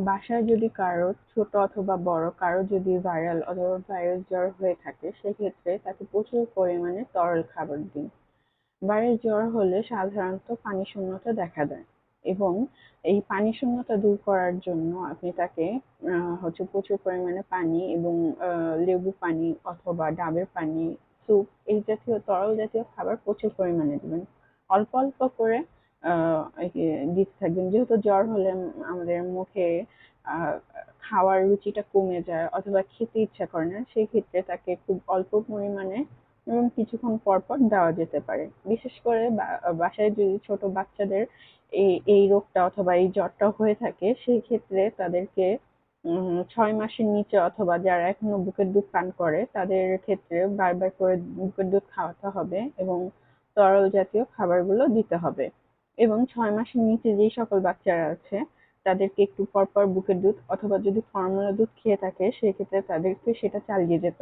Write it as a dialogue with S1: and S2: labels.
S1: বাসায় যদি কারো ছোট অথবা বড় কারো যদি ভাইরাল অথবা ভাইরাস জ্বর হয়ে থাকে সেক্ষেত্রে তাকে প্রচুর পরিমাণে তরল খাবার দিন। ভাইরাল জ্বর হলে সাধারণত পানি শূন্যতা দেখা দেয় এবং এই পানি শূন্যতা দূর করার জন্য আপনি তাকে প্রচুর পরিমাণে পানি এবং লেবু পানি অথবা ডাবের পানি, স্যুপ এই জাতীয় তরল জাতীয় খাবার প্রচুর পরিমাণে দিবেন। অল্প অল্প করে দিতে থাকবেন, যেহেতু জ্বর হলে আমাদের মুখে আহ খাওয়ার রুচিটা কমে যায় অথবা খেতে ইচ্ছা করে না, সেই ক্ষেত্রে তাকে খুব অল্প পরিমাণে এবং কিছুক্ষণ পর পর দেওয়া যেতে পারে। বিশেষ করে বাসায় যদি ছোট বাচ্চাদের এই রোগটা অথবা এই জ্বরটা হয়ে থাকে সেই ক্ষেত্রে তাদেরকে 6 মাসের নিচে অথবা যারা এখনো বুকের দুধ পান করে তাদের ক্ষেত্রে বারবার করে বুকের দুধ খাওয়াতে হবে এবং তরল জাতীয় খাবারগুলো দিতে হবে। এবং 6 মাসের নিচে যেই সকল বাচ্চারা আছে তাদেরকে একটু পর পর বুকের দুধ অথবা যদি ফর্মুলা দুধ খেয়ে থাকে সেক্ষেত্রে তাদেরকে সেটা চালিয়ে যেতে হবে।